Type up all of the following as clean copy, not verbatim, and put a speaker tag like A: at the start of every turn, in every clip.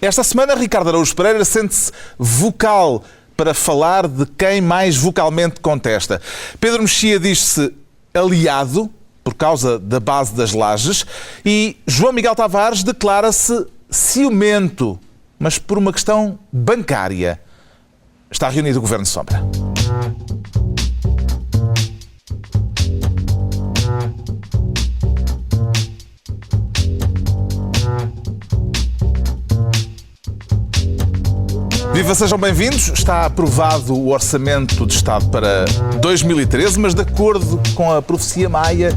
A: Esta semana, Ricardo Araújo Pereira sente-se vocal para falar de quem mais vocalmente contesta. Pedro Mexia diz-se aliado por causa da base das lajes e João Miguel Tavares declara-se ciumento, mas por uma questão bancária. Está reunido o Governo de Sombra. Viva, sejam bem-vindos. Está aprovado o Orçamento de Estado para 2013, mas de acordo com a profecia maia,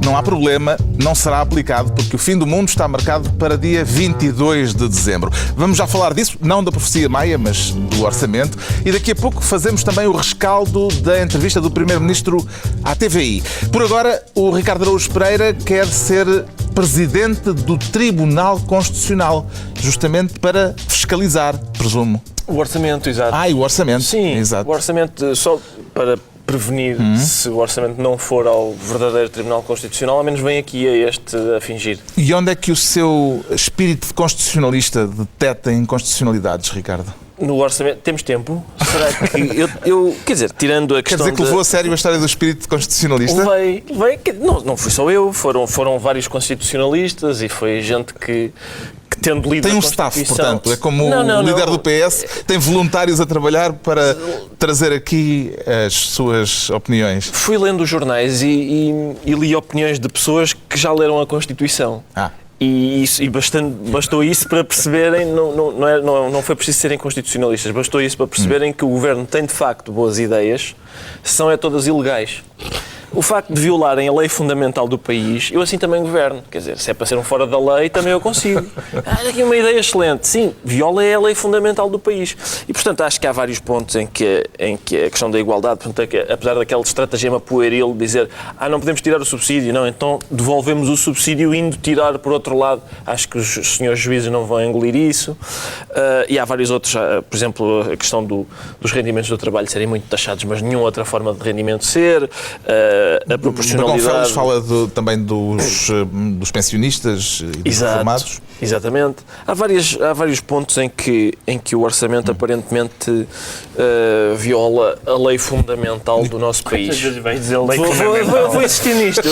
A: não há problema, não será aplicado, porque o fim do mundo está marcado para dia 22 de dezembro. Vamos já falar disso, não da profecia maia, mas do orçamento. E daqui a pouco fazemos também o rescaldo da entrevista do Primeiro-Ministro à TVI. Por agora, o Ricardo Araújo Pereira quer ser presidente do Tribunal Constitucional, justamente para fiscalizar, presumo.
B: O orçamento, exato.
A: E o orçamento.
B: Sim,
A: exato.
B: O orçamento, só para prevenir, se o orçamento não for ao verdadeiro Tribunal Constitucional, ao menos vem aqui a este a fingir.
A: E onde é que o seu espírito de constitucionalista detecta inconstitucionalidades, Ricardo?
B: No orçamento, temos tempo? Será que eu quer dizer, tirando a questão.
A: Quer dizer que levou a sério a história do espírito constitucionalista?
B: Levei, não fui só eu, foram vários constitucionalistas e foi gente que tendo lido
A: tem um
B: a
A: staff,
B: Constituição...
A: portanto, é como o líder do PS, tem voluntários a trabalhar para trazer aqui as suas opiniões.
B: Fui lendo os jornais e li opiniões de pessoas que já leram a Constituição. E bastou isso para perceberem, não foi preciso serem constitucionalistas, bastou isso para perceberem que o Governo tem de facto boas ideias, são todas ilegais. O facto de violarem a lei fundamental do país, eu assim também governo. Quer dizer, se é para ser um fora da lei, também eu consigo. Aqui uma ideia excelente. Sim, viola é a lei fundamental do país. E, portanto, acho que há vários pontos em que a questão da igualdade, portanto, apesar daquele estratagema pueril de dizer não podemos tirar o subsídio, não, então devolvemos o subsídio indo tirar por outro lado. Acho que os senhores juízes não vão engolir isso. E há vários outros, por exemplo, a questão dos rendimentos do trabalho serem muito taxados, mas nenhuma outra forma de rendimento ser... a proporcionalidade...
A: Gonçalves fala também dos pensionistas e dos reformados.
B: Exatamente. Há vários pontos em que o orçamento aparentemente viola a lei fundamental do nosso país. Vou insistir nisto.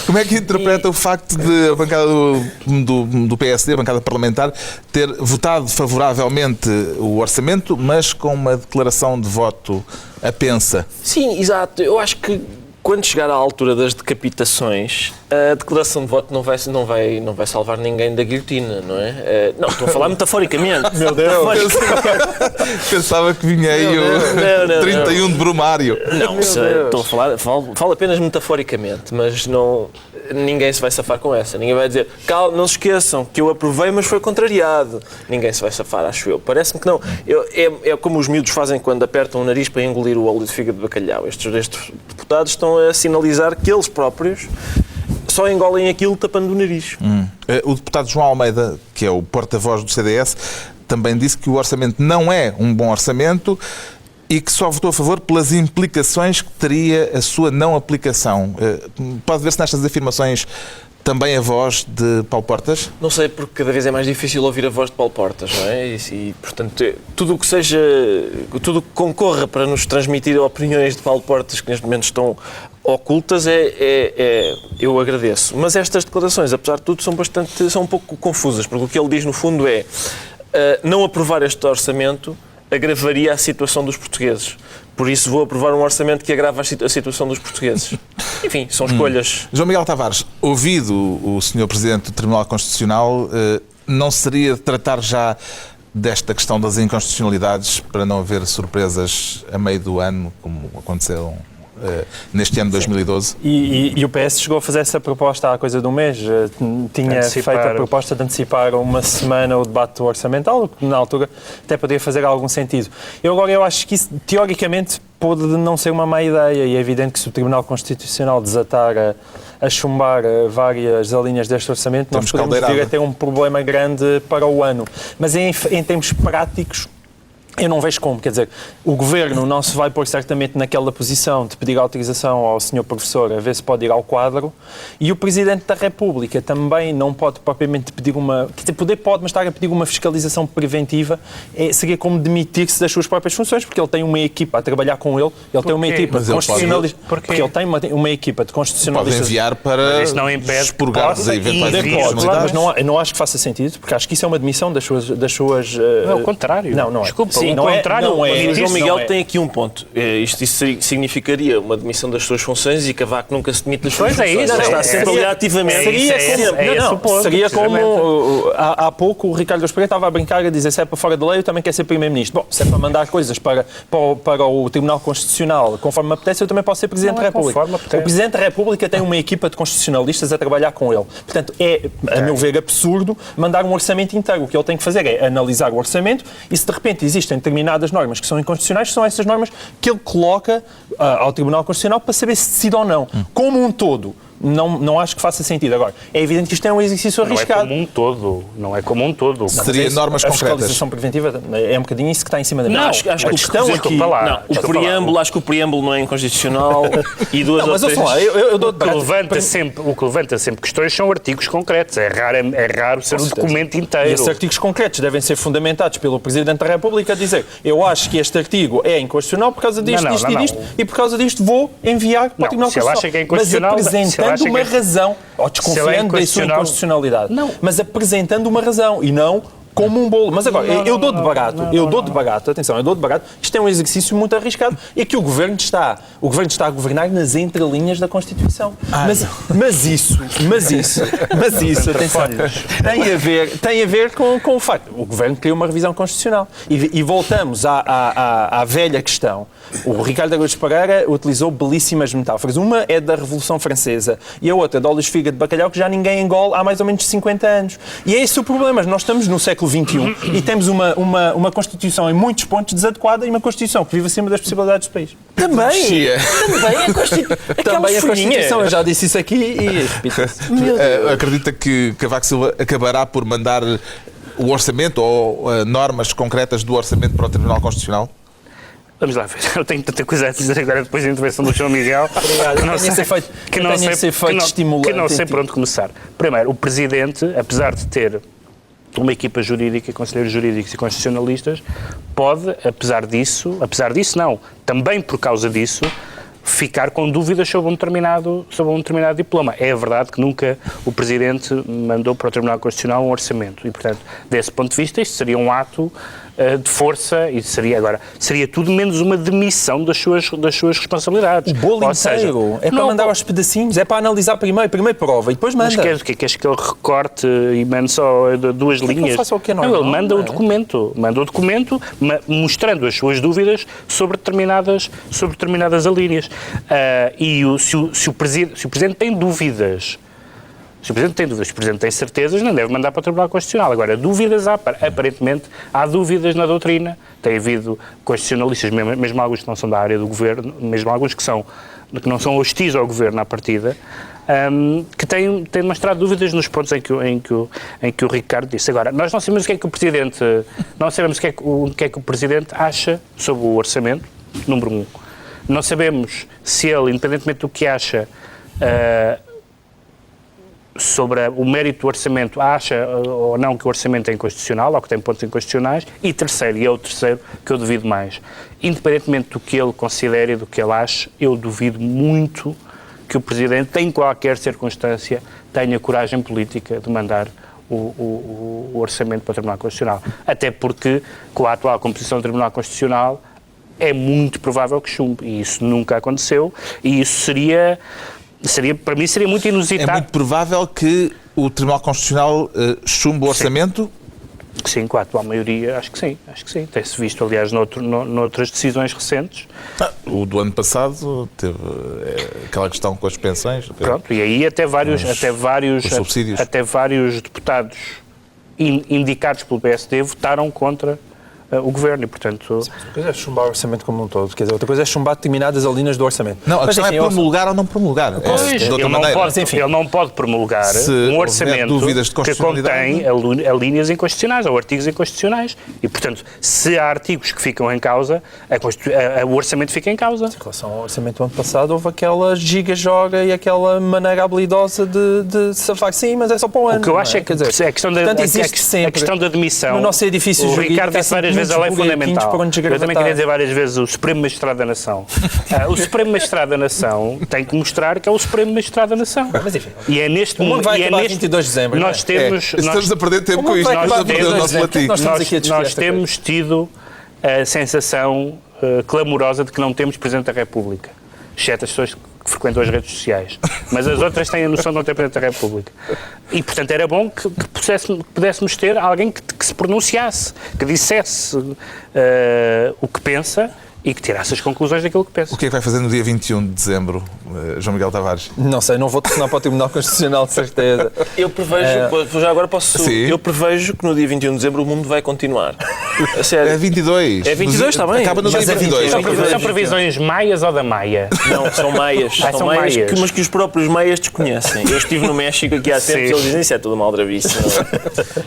A: Como é que interpreta o facto de a bancada do PSD, a bancada parlamentar, ter votado favoravelmente o orçamento, mas com uma declaração de voto apensa?
B: Sim, exato. Eu acho que quando chegar à altura das decapitações, a declaração de voto não vai salvar ninguém da guilhotina, não é? Não, estou a falar metaforicamente.
A: Meu Deus! Pensava que vinha aí o 31 de Brumário.
B: Não, estou a falar, falo apenas metaforicamente, mas ninguém se vai safar com essa. Ninguém vai dizer, calma, não se esqueçam que eu aprovei, mas foi contrariado. Ninguém se vai safar, acho eu. Parece-me que não. É como os miúdos fazem quando apertam o nariz para engolir o óleo de fígado de bacalhau. Estes deputados estão a sinalizar que eles próprios só engolem aquilo tapando o nariz.
A: O deputado João Almeida, que é o porta-voz do CDS, também disse que o orçamento não é um bom orçamento e que só votou a favor pelas implicações que teria a sua não aplicação. Pode ver-se nestas afirmações também a voz de Paulo Portas?
B: Não sei, porque cada vez é mais difícil ouvir a voz de Paulo Portas, não é? E portanto, tudo o que concorra para nos transmitir opiniões de Paulo Portas que neste momento estão ocultas, eu agradeço. Mas estas declarações, apesar de tudo, são um pouco confusas, porque o que ele diz no fundo é não aprovar este orçamento agravaria a situação dos portugueses. Por isso vou aprovar um orçamento que agrava a situação dos portugueses. Enfim, são escolhas.
A: João Miguel Tavares, ouvido o Sr. Presidente do Tribunal Constitucional, não seria tratar já desta questão das inconstitucionalidades para não haver surpresas a meio do ano, como aconteceram neste ano de 2012?
C: E o PS chegou a fazer essa proposta há coisa de um mês. Tinha feito a proposta de antecipar uma semana o debate orçamental, que na altura até poderia fazer algum sentido. Eu acho que isso, teoricamente, pode não ser uma má ideia, e é evidente que se o Tribunal Constitucional desatar a chumbar várias linhas deste orçamento, nós podemos vir a ter um problema grande para o ano. Mas em termos práticos, Eu não vejo como, quer dizer, o Governo não se vai pôr certamente naquela posição de pedir autorização ao Sr. Professor a ver se pode ir ao quadro, e o Presidente da República também não pode propriamente pedir quer dizer, poder pode, mas estar a pedir uma fiscalização preventiva seria como demitir-se das suas próprias funções, porque ele tem uma equipa a trabalhar com ele tem uma equipa de constitucionalistas, porque ele tem uma equipa de constitucionalistas.
A: Pode enviar para expurgar as eventuais
C: mas não acho que faça sentido, porque acho que isso é uma demissão das suas
D: Não, ao contrário.
C: Não é.
D: Desculpa.
B: Sim,
C: não é.
B: O João Miguel tem aqui um ponto. Isto significaria uma demissão das suas funções e Cavaco nunca se demite das suas funções.
D: É isso.
B: Está sempre ali ativamente.
C: Seria como há pouco o Ricardo Espera estava a brincar a dizer se é para fora da lei eu também quero ser Primeiro-Ministro. Bom, se é para mandar coisas para o Tribunal Constitucional conforme me apetece, eu também posso ser Presidente da República. O Presidente da República tem uma equipa de constitucionalistas a trabalhar com ele. Portanto, a meu ver, absurdo mandar um orçamento inteiro. O que ele tem que fazer é analisar o orçamento e se de repente existem determinadas normas que são inconstitucionais, são essas normas que ele coloca ao Tribunal Constitucional para saber se decide ou não. Como um todo, não acho que faça sentido. Agora, é evidente que isto é um exercício arriscado.
D: Não é como um todo.
A: Seria normas concretas.
C: A fiscalização preventiva é um bocadinho isso que está em cima da mesa.
B: Acho que o preâmbulo não é inconstitucional e duas ou três...
D: O que levanta sempre questões são artigos concretos. É raro ser um documento inteiro.
C: E esses artigos concretos devem ser fundamentados pelo Presidente da República a dizer eu acho que este artigo é inconstitucional por causa disto, disto e disto e por causa disto vou enviar para o Tribunal Constitucional.
D: Se ele acha que é inconstitucional,
C: mas apresentando uma razão, ou desconfiando da sua inconstitucionalidade, mas apresentando uma razão e não como um bolo. Mas agora, eu dou de barato, atenção, isto é um exercício muito arriscado e que o Governo está a governar nas entrelinhas da Constituição. Mas isso, atenção, tem a ver com o facto. O Governo criou uma revisão constitucional e voltamos à velha questão. O Ricardo Araújo Pereira utilizou belíssimas metáforas. Uma é da Revolução Francesa e a outra da Olhos Figa de Bacalhau que já ninguém engole há mais ou menos 50 anos. E é esse o problema. Nós estamos no século XXI e temos uma Constituição em muitos pontos desadequada e uma Constituição que vive acima das possibilidades do país.
B: Também a Constituição.
C: Eu já disse isso aqui e repito.
A: Acredita que Cavaco Silva acabará por mandar o orçamento ou normas concretas do orçamento para o Tribunal Constitucional?
D: Vamos lá ver. Eu tenho tanta coisa a dizer agora depois da intervenção do João Miguel. Que não sei por onde começar. Primeiro, o Presidente, apesar de ter uma equipa jurídica, conselheiros jurídicos e constitucionalistas, pode, apesar disso não, também por causa disso, ficar com dúvidas sobre um determinado diploma. É verdade que nunca o Presidente mandou para o Tribunal Constitucional um orçamento e, portanto, desse ponto de vista, isto seria um ato de força e seria tudo menos uma demissão das suas responsabilidades.
C: O bolo inteiro é para mandar aos pedacinhos, é para analisar primeiro prova e depois manda.
D: Mas queres que ele recorte e mande só duas linhas? Ele manda o documento, mostrando as suas dúvidas sobre determinadas alíneas. Se o Presidente tem dúvidas, se o Presidente tem certezas, não deve mandar para o Tribunal Constitucional. Agora, dúvidas aparentemente há dúvidas na doutrina. Tem havido constitucionalistas, mesmo alguns que não são da área do Governo, mesmo alguns que não são hostis ao Governo à partida, que têm mostrado dúvidas nos pontos em que o Ricardo disse. Agora, nós não sabemos o que é que o Presidente acha sobre o orçamento, número 1. Não sabemos se ele, independentemente do que acha sobre o mérito do orçamento, acha ou não que o orçamento é inconstitucional ou que tem pontos inconstitucionais. E terceiro, e é o terceiro que eu duvido mais, independentemente do que ele considere e do que ele ache, eu duvido muito que o Presidente, em qualquer circunstância, tenha coragem política de mandar o orçamento para o Tribunal Constitucional. Até porque, com a atual composição do Tribunal Constitucional, é muito provável que chumbe. E isso nunca aconteceu. E isso para mim seria muito inusitado.
A: É muito provável que o Tribunal Constitucional chumbe o orçamento?
D: Sim, com a atual maioria, acho que sim. Tem-se visto, aliás, noutras decisões recentes.
A: O do ano passado teve aquela questão com as pensões.
D: Pronto, e aí até vários deputados indicados pelo PSD votaram contra o Governo e, portanto...
C: Sim, uma coisa é chumbar o orçamento como um todo, quer dizer, outra coisa é chumbar determinadas linhas do orçamento.
A: Não, a questão é promulgar ou não promulgar.
D: Ele não pode promulgar um orçamento que contém linhas inconstitucionais ou artigos inconstitucionais. E, portanto, se há artigos que ficam em causa, o orçamento fica em causa.
C: Em relação ao orçamento do ano passado, houve aquela giga-joga e aquela maneira habilidosa de safar, sim, mas é só para o ano.
D: O que eu acho é que a questão da demissão...
C: No nosso edifício
D: o Ricardo disse várias vezes, a lei fundamental. Eu também queria dizer várias vezes o Supremo Magistrado da Nação. O Supremo Magistrado da Nação tem que mostrar que é o Supremo Magistrado da Nação.
C: Mas enfim,
D: e é neste
C: momento... vai acabar 22 de dezembro.
D: Nós temos...
A: Estamos a perder tempo com isto. Estamos a perder o nosso latim.
D: Nós temos tido a sensação clamorosa de que não temos Presidente da República. Exceto as pessoas que frequentam as redes sociais. Mas as outras têm a noção de não ter Presidente da República. E, portanto, era bom que pudéssemos ter alguém que se pronunciasse, que dissesse o que pensa e que tirasse as conclusões daquilo que pensa.
A: O que é que vai fazer no dia 21 de dezembro, João Miguel Tavares?
C: Não sei, não vou telefonar para o Tribunal Constitucional, de certeza.
B: Eu prevejo, já agora posso...
A: Sim.
B: Eu prevejo que no dia 21 de dezembro o mundo vai continuar. A sério.
A: É 22.
B: É 22, está bem.
A: Acaba no dia 22.
D: São previsões maias ou da Maia?
B: Não, são maias. São maias. Mas que os próprios maias desconhecem. Eu estive no México aqui há tempos e eles dizem isso é tudo uma aldrabice.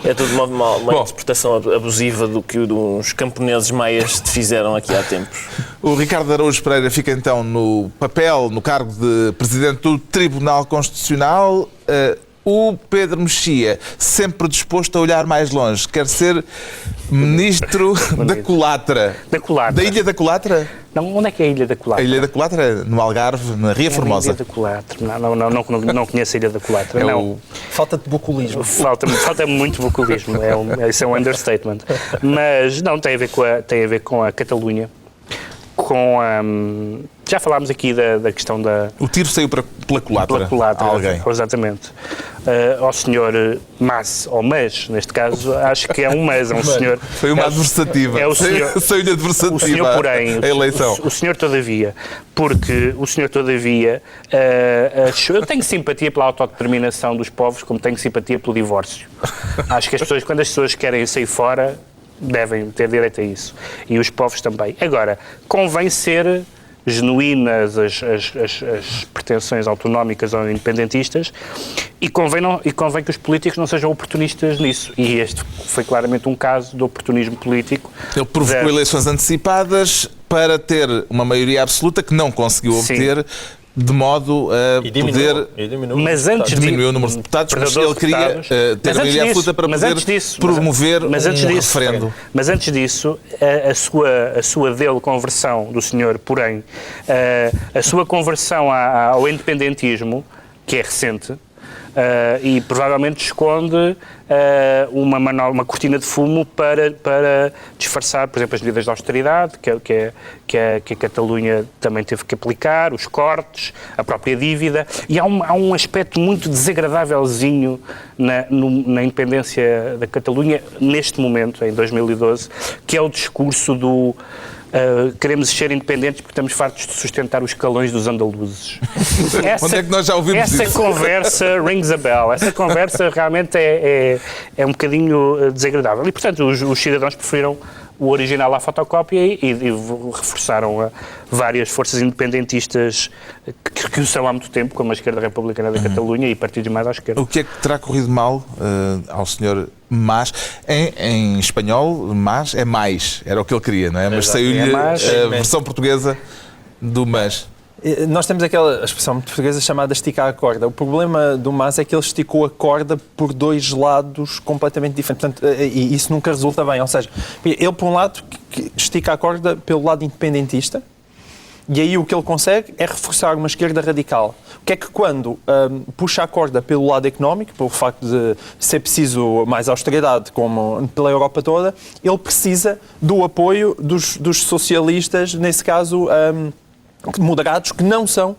B: É tudo uma interpretação abusiva do que uns camponeses maias fizeram aqui há tempos.
A: O Ricardo Araújo Pereira fica então no papel, no cargo de Presidente do Tribunal Constitucional. O Pedro Mexia, sempre disposto a olhar mais longe, quer ser Ministro da Colatra.
D: Da Colatra.
A: Da Ilha da Colatra?
D: Não, onde é que é a Ilha da Colatra?
A: A Ilha da Colatra é no Algarve, na Ria Formosa.
D: Ilha da Colatra. Não conheço a Ilha da Colatra. Não.
C: Falta-te bucolismo.
D: Falta muito bucolismo. Isso é um understatement. Mas não, tem a ver com a Catalunha. Já falámos aqui da questão da...
A: O tiro saiu pela culatra.
D: Pela culatra,
A: alguém.
D: Exatamente. Ao senhor Mas, ou Mas, neste caso, acho que é um Mas, é um senhor...
A: Foi uma adversativa.
D: É o senhor...
A: Saiu-lhe adversativa.
D: O senhor, porém...
A: A eleição.
D: O senhor, todavia. Porque o senhor, todavia... eu tenho simpatia pela autodeterminação dos povos, como tenho simpatia pelo divórcio. Acho que quando as pessoas querem sair fora... devem ter direito a isso. E os povos também. Agora, convém ser genuínas as pretensões autonómicas ou independentistas e convém que os políticos não sejam oportunistas nisso. E este foi claramente um caso de oportunismo político.
A: Ele provocou eleições antecipadas para ter uma maioria absoluta que não conseguiu obter. De modo a poder... Diminuiu o número de deputados, mas ele queria ter a maioria absoluta para poder promover um referendo.
D: Mas antes disso, a sua dele conversão do senhor, porém, a sua conversão ao independentismo, que é recente, e provavelmente esconde uma cortina de fumo para disfarçar, por exemplo, as medidas de austeridade que a Catalunha também teve que aplicar, os cortes, a própria dívida, e há um aspecto muito desagradávelzinho na independência da Catalunha, neste momento, em 2012, que é o discurso do queremos ser independentes porque estamos fartos de sustentar os calões dos andaluzes.
A: Onde é que nós já ouvimos isso?
D: Essa conversa rings a bell. Essa conversa realmente é um bocadinho desagradável. E, portanto, os cidadãos preferiram o original à fotocópia e reforçaram várias forças independentistas que o são há muito tempo, como a Esquerda Republicana da Catalunha e partidos mais à esquerda.
A: O que é que terá corrido mal ao senhor Mas? Em espanhol, Mas é mais. Era o que ele queria, não é? Mas saiu-lhe a versão portuguesa do Mas.
C: Nós temos aquela expressão portuguesa chamada esticar a corda. O problema do Mas é que ele esticou a corda por dois lados completamente diferentes. Portanto, e isso nunca resulta bem. Ou seja, ele, por um lado, estica a corda pelo lado independentista, e aí o que ele consegue é reforçar uma esquerda radical. O que é que quando puxa a corda pelo lado económico, pelo facto de ser preciso mais austeridade, como pela Europa toda, ele precisa do apoio dos socialistas, nesse caso... moderados, que não são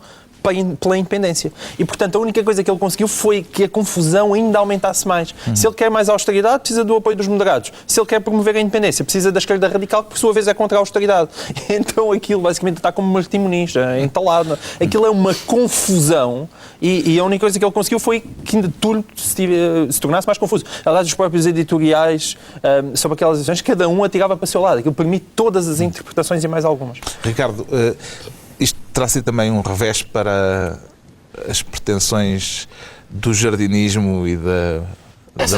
C: pela independência. E, portanto, a única coisa que ele conseguiu foi que a confusão ainda aumentasse mais. Se ele quer mais austeridade, precisa do apoio dos moderados. Se ele quer promover a independência, precisa da esquerda radical, que por sua vez é contra a austeridade. Então aquilo basicamente está como Martim Muniz, entalado. Aquilo é uma confusão e a única coisa que ele conseguiu foi que ainda tudo se tornasse mais confuso. Aliás, os próprios editoriais sobre aquelas decisões, cada um atirava para o seu lado. Aquilo permite todas as interpretações e mais algumas.
A: Ricardo, isto terá sido também um revés para as pretensões do jardinismo e da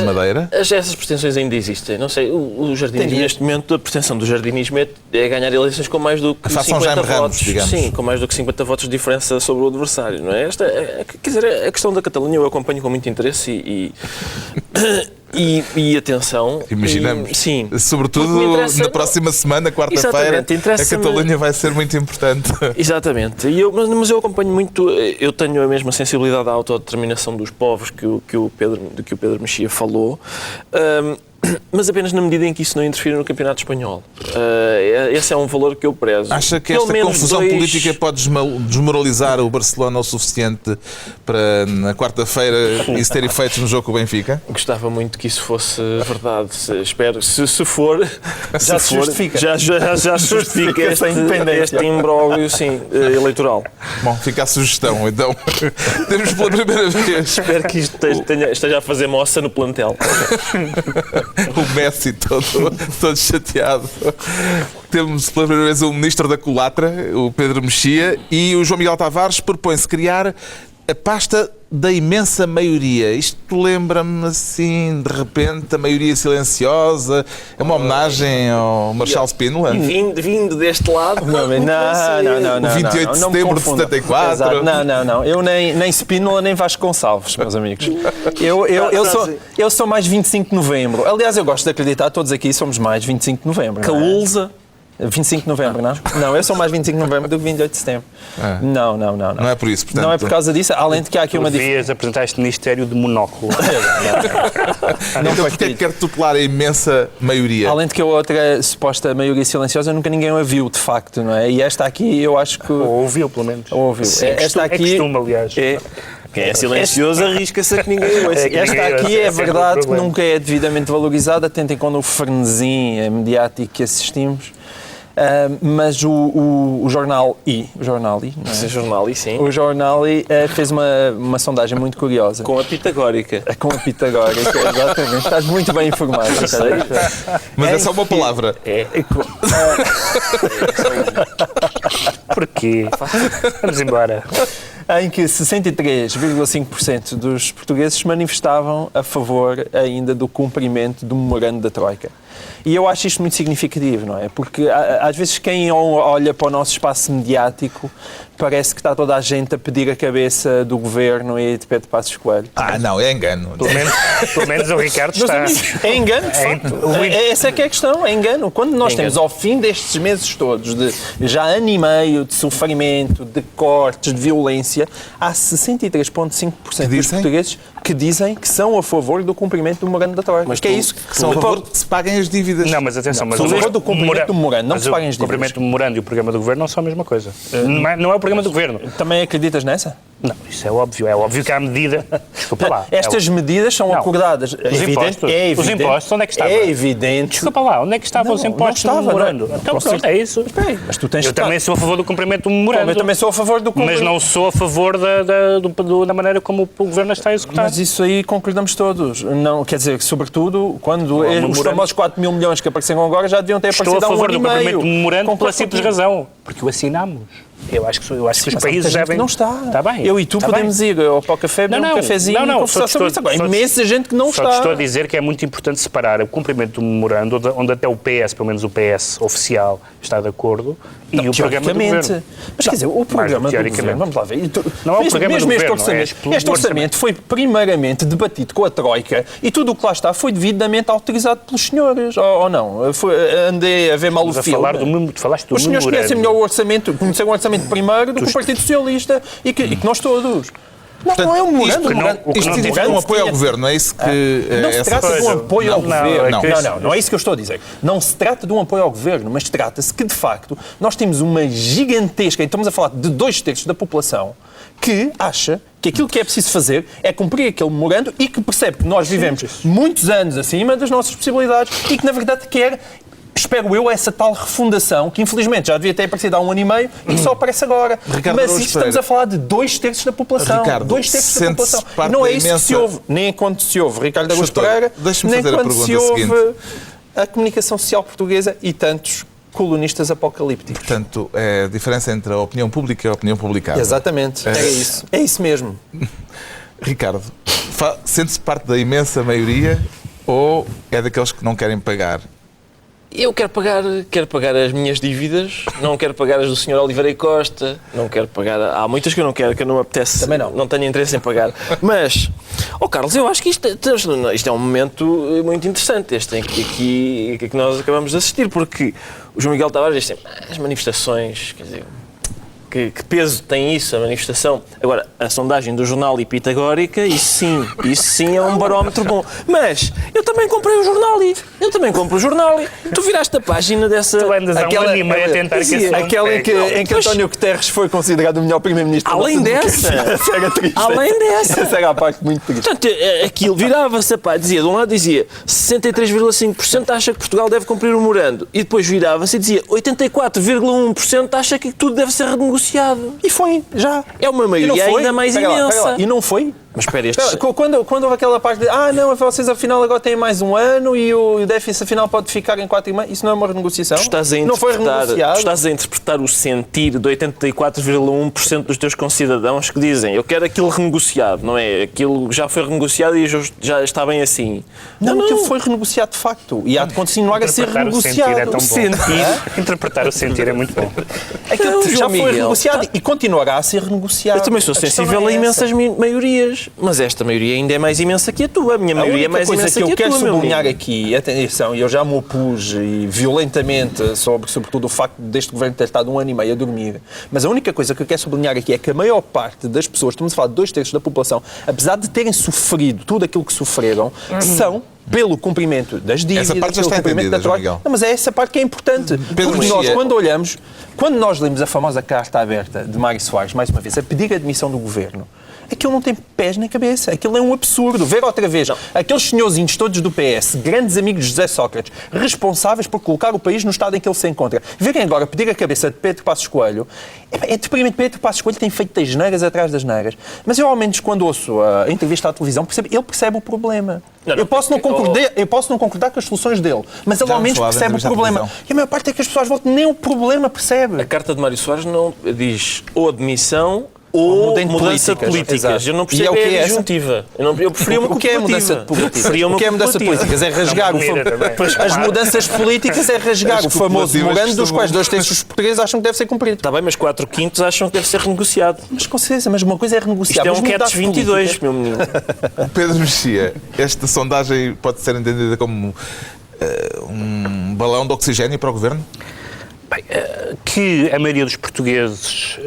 A: Madeira?
B: Essas pretensões ainda existem. Não sei, o jardinismo, neste momento, a pretensão do jardinismo é ganhar eleições com mais do que 50 votos.
A: Digamos.
B: Sim, com mais do que 50 votos de diferença sobre o adversário. Não é? Quer dizer, a questão da Catalunha eu acompanho com muito interesse e atenção.
A: Imaginamos.
B: Sim.
A: Sobretudo na próxima semana, quarta-feira, a Catalunha vai ser muito importante.
B: Exatamente. Mas eu acompanho muito, eu tenho a mesma sensibilidade à autodeterminação dos povos que o Pedro Mexia falou, mas apenas na medida em que isso não interfere no campeonato espanhol. Esse é um valor que eu prezo.
A: Acha que esta confusão política pode desmoralizar o Barcelona o suficiente para, na quarta-feira, isso ter efeitos no jogo com o Benfica?
B: Gostava muito que isso fosse verdade. Espero. Se for...
C: Já se justifica.
B: Já justifica este imbróglio, sim, eleitoral.
A: Bom, fica a sugestão, então. Temos pela primeira vez...
B: Espero que isto esteja a fazer moça no plantel.
A: O Messi todo chateado. Temos pela primeira vez o Ministro da Culatra, o Pedro Mexia, e o João Miguel Tavares propõe-se criar a pasta da imensa maioria. Isto lembra-me assim, de repente, a maioria silenciosa. É uma homenagem ao Marshal Spínola?
B: Vindo deste lado.
C: Não.
A: O 28 de setembro de 74.
C: Exato. Não. Eu nem Spínola nem Vasconcelos, meus amigos. Eu sou mais 25 de novembro. Aliás, eu gosto de acreditar, todos aqui somos mais 25 de novembro.
B: Caúlza.
C: 25 de novembro, não? Não, eu sou mais 25 de novembro do que 28 de setembro. Não.
A: Não é por isso, portanto...
C: Não é por causa disso, além de que há aqui uma diferença.
D: Devias apresentar este Ministério de monóculo.
A: Então porquê é que quer tutelar a imensa maioria?
C: Além de que a outra suposta maioria silenciosa nunca ninguém a viu, de facto, não é? E esta aqui eu acho que...
D: Ou ouviu, pelo menos.
C: Ou ouviu.
D: Sim, esta aqui... É costume, aliás.
B: Quem é silencioso arrisca-se a que ninguém ouça.
C: Esta aqui é verdade que nunca é devidamente valorizada, tendo em conta o frenesim mediático que assistimos. Mas o Jornal I, não é?
B: Sim, Jornal I, sim.
C: O Jornal I fez uma sondagem muito curiosa.
B: Com a pitagórica.
C: Com a pitagórica, exatamente. Estás muito bem informado.
A: Mas é só uma palavra.
D: Porquê? Vamos embora.
C: Em que 63,5% dos portugueses manifestavam a favor ainda do cumprimento do memorando da Troika. E eu acho isto muito significativo, não é? Porque às vezes quem olha para o nosso espaço mediático parece que está toda a gente a pedir a cabeça do governo e de Pedro Passos Coelho.
A: Não, é engano.
D: Pelo menos o Ricardo está...
C: É engano, de facto. Essa é que é a questão, é engano. Quando nós temos ao fim destes meses todos, de já ano e meio de sofrimento, de cortes, de violência, há 63,5% dos portugueses que dizem que são a favor do cumprimento do memorando da Troika.
A: Mas que é isso? Que são a favor que se paguem as dívidas.
D: Não, mas atenção,
C: são a favor do cumprimento do memorando, não que se paguem as dívidas.
D: O cumprimento do memorando e o programa do governo não são a mesma coisa. Não é o programa do governo.
C: Também acreditas nessa?
D: Não, isso é óbvio. É óbvio que há medida... Desculpa lá.
C: Estas medidas são acordadas.
D: Os impostos. Os impostos, onde é que estavam?
C: É evidente.
D: Desculpa lá, onde é que estavam os impostos no memorando? Então pronto, é isso.
C: Mas tu tens
D: eu também sou a favor do cumprimento do memorando.
C: Eu também sou a favor do cumprimento.
D: Mas não sou a favor da maneira como o governo está a executar.
C: Mas isso aí concordamos todos. Não, quer dizer, sobretudo, quando os famosos 4 mil milhões que apareceram agora já deviam ter aparecido há um ano e meio.
D: Estou a favor do cumprimento do memorando pela simples razão. Porque o assinamos. Eu acho que os países já vêm...
C: Não está.
D: Está bem.
C: Eu e tu podemos ir para o café, beber um cafezinho e conversar sobre isso. Agora, imensa gente que não está.
D: Só estou a dizer que é muito importante separar o cumprimento do memorando, onde até o PS, pelo menos o PS oficial, está de acordo, e o programa do governo.
C: Mas quer dizer, o programa do governo, vamos lá ver.
D: Não é o programa do governo.
C: Este orçamento foi primeiramente debatido com a Troika e tudo o que lá está foi devidamente autorizado pelos senhores, ou não? Andei a ver mal o filme.
D: Falaste do
C: os senhores conhecem melhor o orçamento, conheceram o orçamento primeiro do que o Partido Socialista e que nós todos.
A: Portanto,
C: não é um memorando.
A: Isto significa um apoio ao governo, é isso que...
C: Não se trata de um apoio ao governo. Não é isso que eu estou a dizer. Não se trata de um apoio ao governo, mas trata-se que, de facto, nós temos uma gigantesca, e estamos a falar de 2/3 da população, que acha que aquilo que é preciso fazer é cumprir aquele memorando e que percebe que nós vivemos muitos anos acima das nossas possibilidades e que, na verdade, quer... Espero eu, essa tal refundação, que infelizmente já devia ter aparecido há 1 ano e meio e que só aparece agora. Mas isto estamos a falar de 2/3 da população.
A: Ricardo,
C: 2/3 da população. E não é isso que se ouve, nem quando se ouve Ricardo Araújo Pereira, nem quando se ouve a comunicação social portuguesa e tantos colunistas apocalípticos.
A: Portanto, é a diferença entre a opinião pública e a opinião publicada.
C: Exatamente. É isso. É isso mesmo.
A: Ricardo, sente-se parte da imensa maioria ou é daqueles que não querem pagar?
B: Eu quero pagar as minhas dívidas, não quero pagar as do Sr. Oliveira e Costa, não quero pagar... Há muitas que eu não quero, que eu não me apetece.
C: Também não
B: tenho interesse em pagar. Mas, Carlos, eu acho que isto é um momento muito interessante, este que nós acabamos de assistir, porque o João Miguel Tavares diz sempre, as manifestações, quer dizer... Que peso tem isso, a manifestação? Agora, a sondagem do jornal e Pitagórica, isso sim é um barómetro bom. Mas eu também comprei o jornal e tu viraste a página dessa...
D: Tu andas há 1 ano e meio a tentar que esse
C: aquela em que António Guterres foi considerado o melhor primeiro-ministro.
B: Além dessa.
C: Era triste.
B: Além dessa.
C: Essa era a parte muito triste.
B: Portanto, aquilo virava-se a página, dizia, de um lado dizia 63,5% acha que Portugal deve cumprir o memorando e depois virava-se e dizia 84,1% acha que tudo deve ser renegociado.
C: E foi, já.
B: É uma maioria ainda mais imensa.
C: E não foi?
B: Mas espera,
C: quando houve aquela parte de não, vocês afinal agora têm mais 1 ano e o déficit afinal pode ficar em 4,5%, isso não é uma renegociação?
B: Não foi renegociado? Tu estás a interpretar o sentir de 84,1% dos teus concidadãos que dizem eu quero aquilo renegociado, não é? Aquilo já foi renegociado e já está bem assim.
C: Não, aquilo foi renegociado de facto e há de continuar a ser renegociado.
D: Interpretar o sentir é muito bom.
C: Aquilo já foi renegociado e continuará a ser renegociado.
B: Eu também sou sensível a imensas maiorias. Mas esta maioria ainda é mais imensa que a tua. A minha maioria é mais imensa que a tua. A única coisa que eu quero sublinhar aqui, atenção, e eu já me opus violentamente sobretudo o facto deste governo ter estado 1 ano e meio a dormir, mas a única coisa que eu quero sublinhar aqui é que a maior parte das pessoas, estamos a falar de 2/3 da população, apesar de terem sofrido tudo aquilo que sofreram, são pelo cumprimento das dívidas,
A: essa parte já
C: pelo
A: está
C: cumprimento da troca. Não, mas é essa parte que é importante. Porque nós, quando nós lemos a famosa carta aberta de Mário Soares, mais uma vez, a pedir a admissão do governo, aquilo não tem pés nem cabeça. Aquilo é um absurdo. Ver outra vez aqueles senhorzinhos todos do PS, grandes amigos de José Sócrates, responsáveis por colocar o país no estado em que ele se encontra. Verem agora pedir a cabeça de Pedro Passos Coelho, é deprimente. Pedro Passos Coelho tem feito das neiras atrás das neiras. Mas eu, ao menos, quando ouço a entrevista à televisão, ele percebe o problema. Eu posso não concordar com as soluções dele, mas ele, ao menos, percebe o problema. E a maior parte é que as pessoas votam, nem o problema percebe.
B: A carta de Mário Soares não diz ou admissão ou mudança de políticas. Eu não percebo a disjuntiva. Eu preferia uma
C: O que é mudança de políticas? O que é mudança de políticas? É rasgar as mudanças políticas é rasgar o famoso memorando dos quais 2/3 dos portugueses acham que deve ser cumprido.
B: Está bem, mas 4/5 acham que deve ser renegociado.
C: Mas com certeza, mas uma coisa é renegociar.
B: Isto é um catch 22, meu menino.
A: Pedro Mexia, esta sondagem pode ser entendida como um balão de oxigênio para o governo?
D: Bem, que a maioria dos portugueses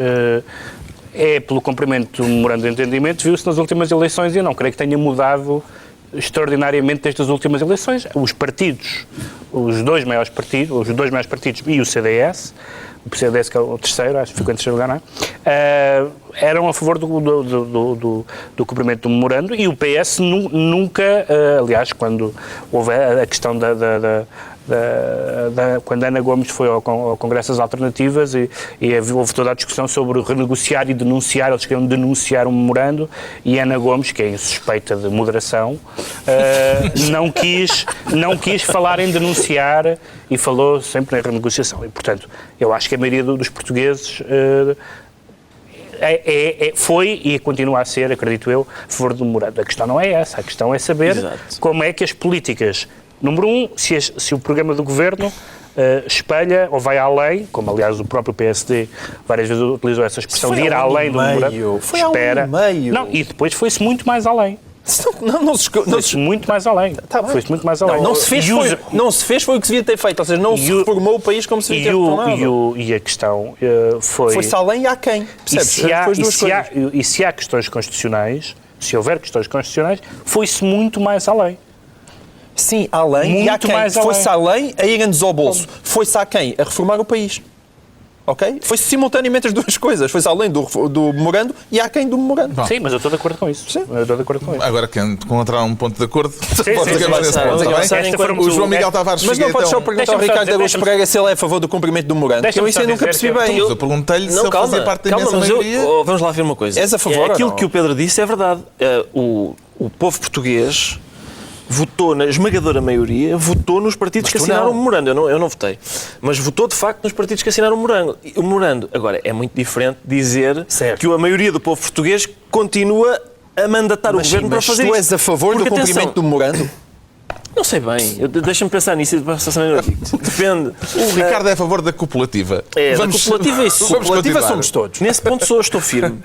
D: é pelo cumprimento do memorando de entendimento, viu-se nas últimas eleições e eu não creio que tenha mudado extraordinariamente destas últimas eleições. Os partidos, os dois maiores partidos e o CDS, que é o terceiro, acho que ficou em terceiro lugar, não é? Eram a favor do cumprimento do memorando e o PS nunca, aliás, quando houve a questão quando Ana Gomes foi ao Congresso das Alternativas e houve toda a discussão sobre renegociar e denunciar, eles queriam denunciar um memorando e Ana Gomes, que é suspeita de moderação, não quis falar em denunciar e falou sempre em renegociação. E, portanto, eu acho que a maioria dos portugueses foi e continua a ser, acredito eu, a favor do memorando. A questão não é essa, a questão é saber como é que as políticas... Número 1, se o programa do Governo espelha ou vai além, como aliás o próprio PSD várias vezes utilizou essa expressão de ir além do memorando.
C: Foi há 1 ano e meio.
D: Não, e depois foi-se muito mais além. Foi-se muito mais além. Foi-se muito mais além.
B: Não se fez, foi o que se devia ter feito. Ou seja, não se reformou o país como se devia ter reformado.
D: E a questão foi...
B: Foi-se além e aquém.
D: E se há questões constitucionais, se houver questões constitucionais, foi-se muito mais além.
B: Sim, além muito e aquém. Foi-se além a irem-nos ao bolso. Foi-se aquém a reformar o país. Ok? Foi simultaneamente as duas coisas. Foi além do memorando e aquém do memorando.
D: Sim, mas eu estou de acordo com isso.
B: Sim.
D: Eu estou de acordo com isso.
A: Agora, quem encontrar um ponto de acordo,
B: o
A: João Miguel Tavares.
B: Mas não pode só perguntar ao Ricardo Araújo Pereira se ele é a favor do cumprimento do memorando. Eu isso eu nunca percebi bem.
A: Eu perguntei-lhe se ele fazia parte da imensa maioria.
B: Vamos lá ver uma coisa. És a favor? Aquilo que o Pedro disse é verdade. O povo português votou, na esmagadora maioria, votou nos partidos que assinaram o memorando. Eu não votei. Mas votou, de facto, nos partidos que assinaram o memorando. Agora, é muito diferente dizer que a maioria do povo português continua a mandatar o governo para fazer isso. Mas tu és a favor do cumprimento do memorando? Não sei bem. Deixa-me pensar nisso. Depende.
A: O Ricardo é a favor da copulativa.
B: Da copulativa é isso.
A: Copulativa
B: somos todos. Nesse ponto estou firme.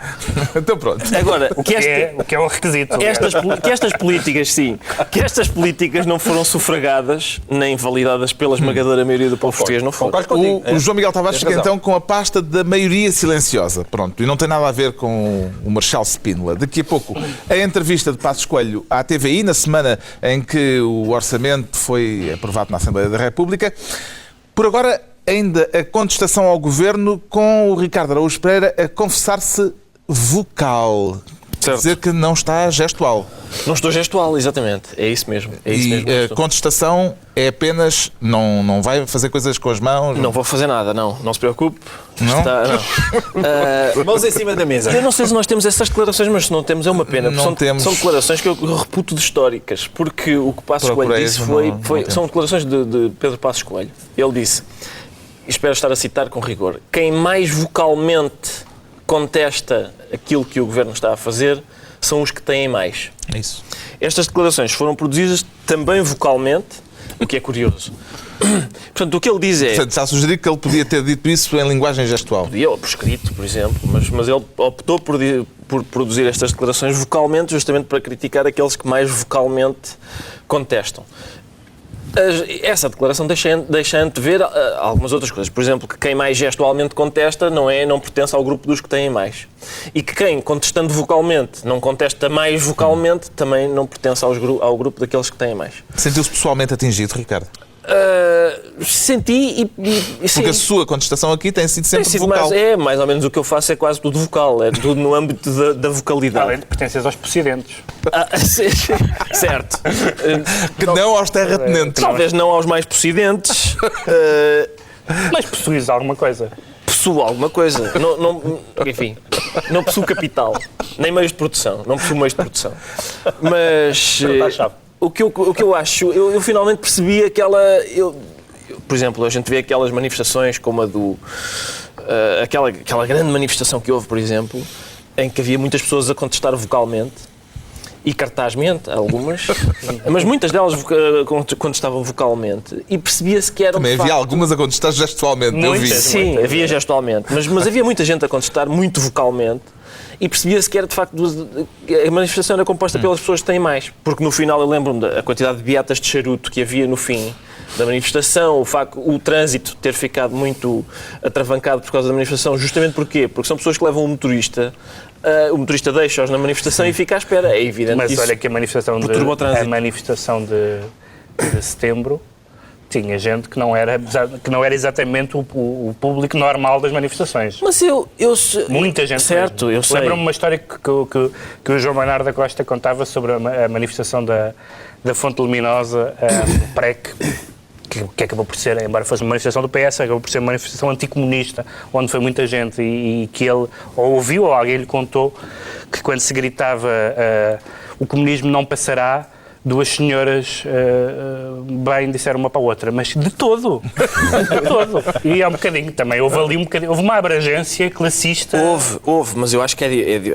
A: Então pronto.
B: Agora,
D: o que é o requisito.
B: Que estas políticas, sim, que estas políticas não foram sufragadas nem validadas pela esmagadora maioria do povo português, não foram.
A: O João Miguel Tavares fica então com a pasta da maioria silenciosa. Pronto. E não tem nada a ver com o Marchal Spínola. Daqui a pouco, a entrevista de Passos Coelho à TVI, na semana em que o orçamento foi aprovado na Assembleia da República. Por agora, ainda a contestação ao governo com o Ricardo Araújo Pereira a confessar-se vocal. Quer dizer que não está gestual.
B: Não estou gestual, exatamente. É isso mesmo.
A: A contestação é apenas... Não vai fazer coisas com as mãos?
B: Não vou fazer nada, não se preocupe.
A: Não?
B: Mãos em cima da mesa. Eu não sei se nós temos essas declarações, mas se não temos é uma pena. São declarações que eu reputo de históricas, porque o que Passos Coelho disse são declarações de Pedro Passos Coelho. Ele disse, espero estar a citar com rigor, quem mais vocalmente contesta aquilo que o governo está a fazer são os que têm mais.
A: Isso.
B: Estas declarações foram produzidas também vocalmente, o que é curioso. Portanto, o que ele diz é...
A: Portanto, está a sugerir que ele podia ter dito isso em linguagem gestual.
B: Podia, ou por escrito, por exemplo, mas ele optou por produzir estas declarações vocalmente, justamente para criticar aqueles que mais vocalmente contestam. Essa declaração deixa antever algumas outras coisas. Por exemplo, que quem mais gestualmente contesta não pertence ao grupo dos que têm mais. E que quem, contestando vocalmente, não contesta mais vocalmente, também não pertence ao grupo daqueles que têm mais.
A: Sentiu-se pessoalmente atingido, Ricardo?
B: Senti
A: Porque a sua contestação aqui tem sido sempre vocal.
B: Mais ou menos o que eu faço é quase tudo vocal. É tudo no âmbito da vocalidade.
D: Além de pertences aos possidentes.
B: Certo.
A: Que não aos terratenentes.
B: Talvez não aos mais possidentes.
D: Mas possuis alguma coisa.
B: Possuo alguma coisa. Enfim, não possuo capital. Nem meios de produção. Não possuo meios de produção. Mas... O que eu acho, eu finalmente percebi aquela... por exemplo, a gente vê aquelas manifestações como a do... aquela grande manifestação que houve, por exemplo, em que havia muitas pessoas a contestar vocalmente e cartazmente, algumas, mas muitas delas contestavam vocalmente e percebia-se que eram...
A: Também havia algumas a contestar gestualmente, eu vi.
B: Sim, havia gestualmente, mas havia muita gente a contestar muito vocalmente. E percebia-se que era, de facto, a manifestação era composta pelas pessoas que têm mais. Porque no final eu lembro-me da quantidade de beatas de charuto que havia no fim da manifestação, o trânsito ter ficado muito atravancado por causa da manifestação. Justamente porquê? Porque são pessoas que levam o motorista deixa-os na manifestação e fica à espera. É evidente.
D: Mas olha que a manifestação de setembro tinha gente que não era exatamente o público normal das manifestações.
B: Mas
D: muita gente.
B: Certo, eu sei.
D: Lembro-me uma história que o João Maynard da Costa contava sobre a manifestação da Fonte Luminosa, PREC, que acabou por ser, embora fosse uma manifestação do PS, acabou por ser uma manifestação anticomunista, onde foi muita gente e que ele ouviu ou alguém lhe contou que quando se gritava o comunismo não passará, duas senhoras bem disseram uma para a outra, mas de todo. De todo. E é um bocadinho também. Houve ali houve uma abrangência classista.
B: Houve, mas eu acho que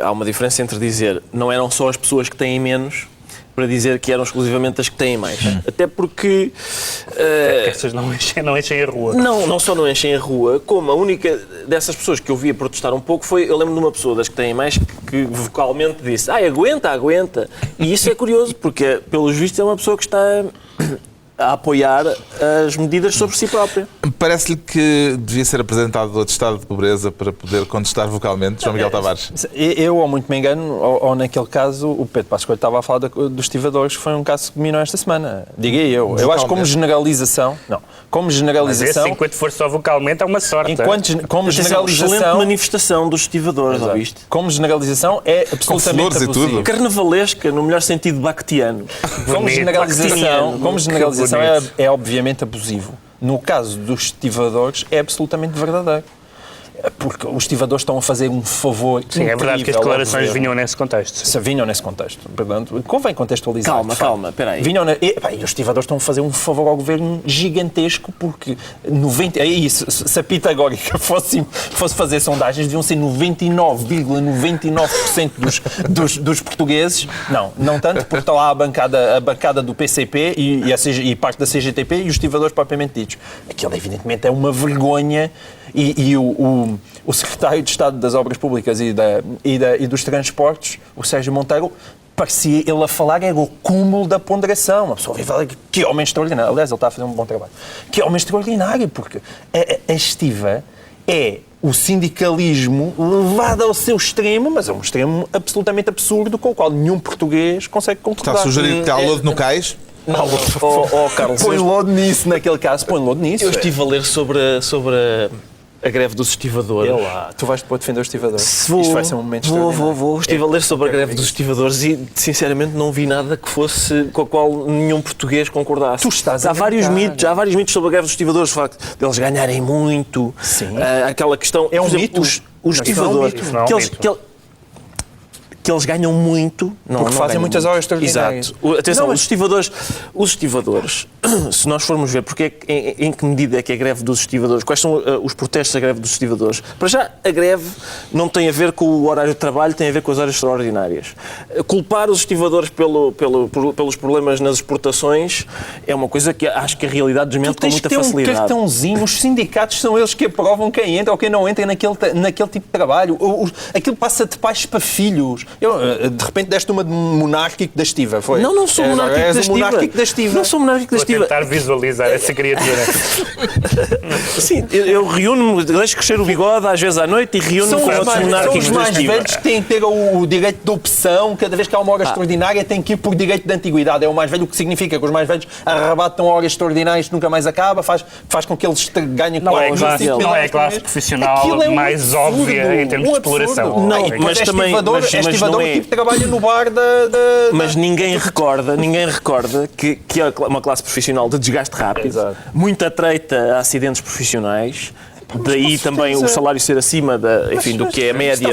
B: há uma diferença entre dizer não eram só as pessoas que têm menos para dizer que eram exclusivamente as que têm mais. Até porque...
D: essas não enchem a rua.
B: Não só não enchem a rua, como a única dessas pessoas que eu via protestar um pouco foi... Eu lembro de uma pessoa das que têm mais que vocalmente disse aguenta. E isso é curioso, porque, pelos vistos, é uma pessoa que está a apoiar as medidas sobre si própria.
A: Parece-lhe que devia ser apresentado outro estado de pobreza para poder contestar vocalmente, João Miguel Tavares?
C: Eu, ou muito me engano, ou naquele caso, o Pedro Passos Coelho estava a falar dos estivadores, que foi um caso que minou esta semana. Diga eu. Eu acho que como generalização... Não. Como generalização...
D: Mas enquanto for só vocalmente, é uma sorte.
C: Como generalização...
B: Excelente manifestação dos estivadores, já viste?
C: Como generalização, é absolutamente abusivo.
B: Carnavalesca, no melhor sentido bactiano.
C: Como generalização é obviamente abusivo. No caso dos estivadores, é absolutamente verdadeiro. Porque os estivadores estão a fazer um favor incrível.
D: Sim, é verdade que as declarações vinham nesse contexto.
C: Vinham nesse contexto. Portanto, convém contextualizar.
B: Calma, espera aí.
C: E os estivadores estão a fazer um favor ao governo gigantesco, porque se a pitagórica fosse fazer sondagens, deviam ser 99,99% dos portugueses. Não tanto, porque está lá a bancada do PCP e parte da CGTP e os estivadores propriamente ditos. Aquilo, evidentemente, é uma vergonha. E o secretário de Estado das Obras Públicas e dos Transportes, o Sérgio Monteiro, parecia ele a falar, era o cúmulo da ponderação. A pessoa vive ali, que homem extraordinário. Aliás, ele está a fazer um bom trabalho. Que homem extraordinário, porque a estiva é o sindicalismo levado ao seu extremo, mas é um extremo absolutamente absurdo com o qual nenhum português consegue concordar.
A: Está a sugerir que há lodo no cais?
C: Não, Carlos, põe lodo nisso, naquele caso, põe lodo nisso.
B: Eu estive a ler sobre a greve dos estivadores.
C: Tu vais depois defender os estivadores?
B: Isto vai ser um momento Vou. Estive a ler sobre a greve dos estivadores e, sinceramente, não vi nada que fosse com a qual nenhum português concordasse. Há vários mitos sobre a greve dos estivadores, o facto de eles ganharem muito.
C: Sim.
B: Aquela questão...
C: É um mito.
B: Os estivadores... Que eles ganham muito...
C: Porque fazem muitas horas extraordinárias.
B: Exato. Atenção, os estivadores, se nós formos ver em que medida é que a greve dos estivadores, quais são os protestos da greve dos estivadores, para já a greve não tem a ver com o horário de trabalho, tem a ver com as horas extraordinárias. Culpar os estivadores pelos problemas nas exportações é uma coisa que acho que a realidade desmente com muita facilidade.
C: Um cartãozinho, os sindicatos são eles que aprovam quem entra ou quem não entra naquele tipo de trabalho. Aquilo passa de pais para filhos. De repente deste uma de monárquico da estiva, foi?
B: Não sou monárquico da estiva. Não sou monárquico da estiva.
D: Vou tentar visualizar essa criatura.
B: Sim, eu reúno-me, deixo crescer o bigode às vezes à noite e reúno-me com outros monárquicos
C: da estiva. São os mais velhos que têm que ter o direito de opção, cada vez que há uma hora extraordinária tem que ir por direito de antiguidade. É o mais velho, o que significa que os mais velhos arrebatam horas extraordinárias que nunca mais acaba, faz com que eles ganhem
D: não é a classe profissional mais óbvia em termos de exploração.
B: Não, mas também...
C: O tipo trabalha no bar
B: Mas ninguém recorda que é uma classe profissional de desgaste rápido, muita treita a acidentes profissionais, daí também o salário ser acima do que é a média,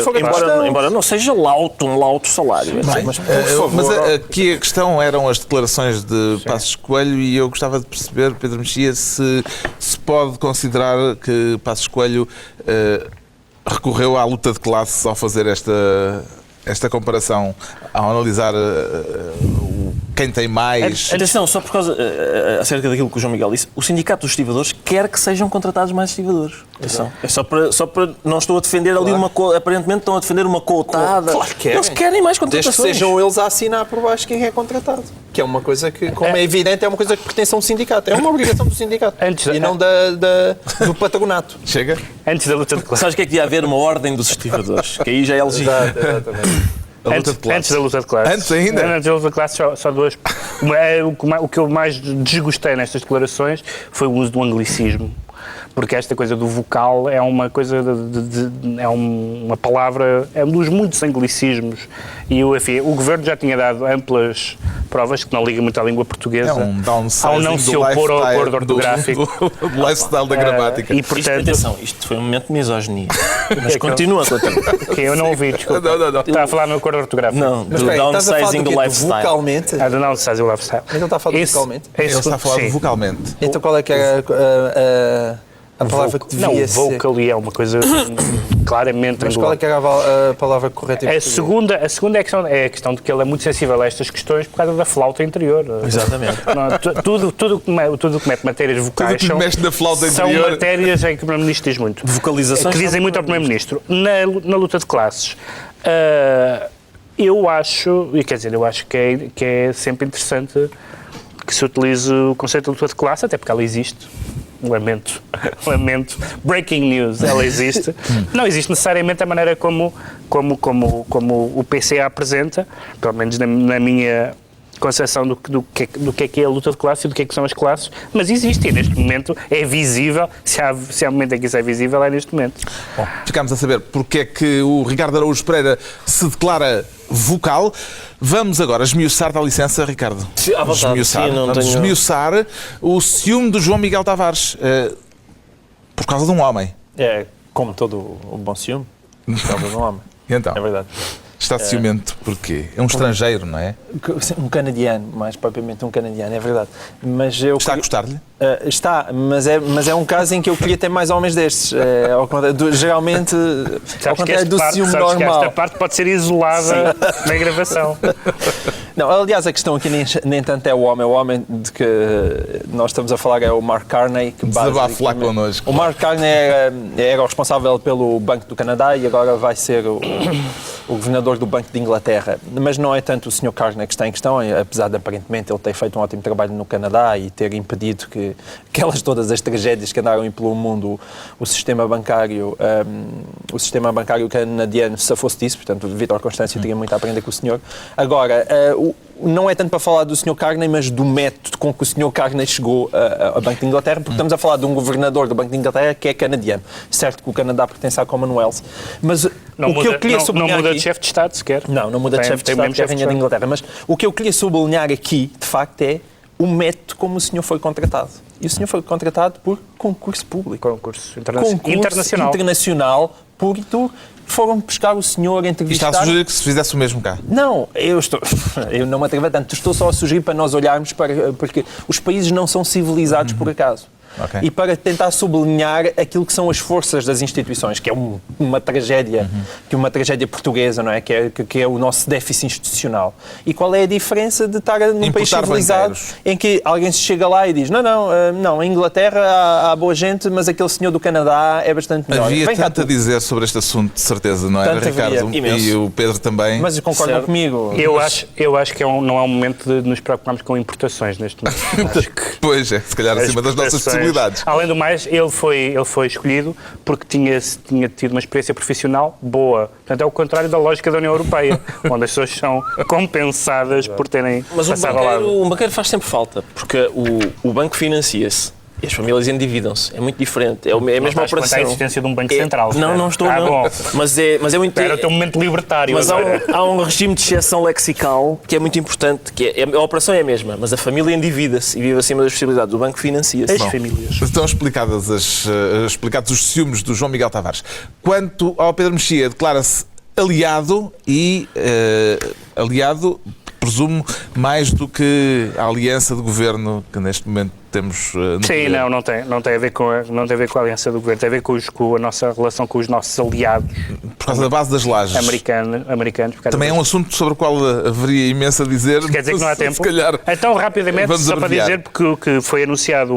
B: embora não seja um lauto salário.
A: Mas aqui a questão eram as declarações de Passos Coelho e eu gostava de perceber, Pedro Mexia, se pode considerar que Passos Coelho recorreu à luta de classes ao fazer esta comparação, ao analisar quem tem mais...
B: Atenção, só por causa, acerca daquilo que o João Miguel disse, o Sindicato dos Estivadores quer que sejam contratados mais estivadores. Atenção. É só para... Não estou a defender ali aparentemente estão a defender uma cotada.
C: Claro que
B: eles querem mais contratações.
C: Desde que sejam eles a assinar por baixo quem é contratado. Que é uma coisa que, como é evidente, é uma coisa que pertence a um sindicato. É uma obrigação do sindicato. E não do patronato.
A: Chega?
D: Antes da luta de classes.
B: Sabes o que é que devia haver? Uma ordem dos estivadores. Que aí já é legítimo.
D: Antes da luta de classes.
A: Antes ainda?
D: Antes da luta de classes, só duas. O que eu mais desgostei nestas declarações foi o uso do anglicismo. Porque esta coisa do vocal é uma coisa é uma palavra, é um dos muitos anglicismos e enfim, o Governo já tinha dado amplas provas que não liga muito à língua portuguesa ao não se opor ao acordo ortográfico
A: do lifestyle da gramática.
B: E, portanto, atenção, isto foi um momento de misoginia. Mas continua.
D: Que eu não ouvi, desculpa.
A: Não.
D: Está a falar no acordo ortográfico.
B: Não, do downsizing do lifestyle.
C: Vocalmente?
D: Do downsizing do lifestyle.
C: Então está a falar vocalmente?
A: Ele está a falar vocalmente.
C: Então qual é que é A palavra que devia ser...
D: Não, vocally é uma coisa claramente...
C: Mas qual é que era a palavra correta em
D: português? A segunda é a questão de que ele é muito sensível a estas questões por causa da flauta interior.
C: Exatamente.
D: Tudo que mete matérias vocais são matérias em que o Primeiro-Ministro diz muito.
B: Vocalizações
D: que dizem muito ao Primeiro-Ministro. Na luta de classes, eu acho que é sempre interessante que se utilize o conceito de luta de classe, até porque ela existe. Lamento. Breaking news, ela existe. Não existe necessariamente a maneira como o PC a apresenta, pelo menos na minha concepção do que é a luta de classe e do que são as classes, mas existe e neste momento é visível, se há um momento em que isso é visível, é neste momento.
A: Bom, ficámos a saber porque é que o Ricardo Araújo Pereira se declara vocal. Vamos agora esmiuçar, dá licença, Ricardo?
B: Sim, à vontade.
A: Esmiuçar o ciúme do João Miguel Tavares por causa de um homem.
C: É, como todo o bom ciúme, por causa de um homem.
A: Então,
C: é verdade.
A: Está ciumento porquê? É um estrangeiro, não é?
C: Um canadiano, mais propriamente um canadiano, é verdade. Mas
A: está a gostar-lhe?
C: Está, mas é um caso em que eu queria ter mais homens destes. Geralmente, ao contrário do ciúme normal.
D: Esta parte pode ser isolada na gravação.
C: Não, aliás, a questão aqui nem tanto é o homem de que nós estamos a falar é o Mark Carney.
A: Desabafe lá connosco.
C: O Mark Carney era o responsável pelo Banco do Canadá e agora vai ser o governador do Banco de Inglaterra. Mas não é tanto o Sr. Carney que está em questão, apesar de aparentemente ele ter feito um ótimo trabalho no Canadá e ter impedido que todas as tragédias que andaram pelo mundo, o sistema bancário canadiano se fosse disso, portanto, Vítor Constâncio teria muito a aprender com o senhor. Agora, não é tanto para falar do Sr. Carney, mas do método com que o Sr. Carney chegou ao Banco de Inglaterra, porque estamos a falar de um governador do Banco de Inglaterra que é canadiano. Certo que o Canadá pertence à Commonwealth, mas
D: não muda de chefe de Estado sequer.
C: Não muda de chefe de Estado, que é a Rainha de Inglaterra. Mas o que eu queria sublinhar aqui, de facto, é o método como o senhor foi contratado. E o senhor foi contratado por concurso público.
D: Concurso internacional.
C: Puro e duro. Foram pescar o senhor, entrevistar...
A: E está a sugerir que se fizesse o mesmo cá?
C: Não, eu não me atrevo a tanto. Estou só a sugerir para nós olharmos porque os países não são civilizados por acaso. Okay. E para tentar sublinhar aquilo que são as forças das instituições, que é uma tragédia, que é uma tragédia portuguesa, não é? Que é o nosso déficit institucional. E qual é a diferença de estar num país civilizado em que alguém se chega lá e diz não, em Inglaterra há boa gente, mas aquele senhor do Canadá é bastante melhor.
A: Havia tanto a dizer sobre este assunto, de certeza, não é, Ricardo? E o Pedro também.
C: Mas concordam comigo?
D: Eu acho que não é um momento de nos preocuparmos com importações neste momento.
A: Pois é, se calhar acima das nossas possibilidades.
D: Além do mais, ele foi escolhido porque tinha tido uma experiência profissional boa. Portanto, é o contrário da lógica da União Europeia, onde as pessoas são compensadas por terem passado ao lado.
B: Mas o banqueiro faz sempre falta, porque o banco financia-se e as famílias endividam-se. É muito diferente. É a mesma operação.
D: A existência de um banco central.
B: Não estou. Bom. Mas é muito...
D: Espera o teu momento libertário.
B: Mas há um regime de exceção lexical que é muito importante, que a operação é a mesma, mas a família endivida-se e vive acima das possibilidades. O banco financia-se.
D: As famílias.
A: Estão explicados os ciúmes do João Miguel Tavares. Quanto ao Pedro Mexia, declara-se aliado e aliado, presumo, mais do que a aliança de governo que neste momento temos no
D: Sim, não tem a ver com a aliança do governo, tem a ver com a nossa relação com os nossos aliados.
A: Por causa da base das lajes.
D: Americanos.
A: Também é um assunto sobre o qual haveria imenso a dizer.
D: Quer dizer que não há tempo?
A: Se calhar,
D: então, rapidamente, só para dizer, porque foi anunciado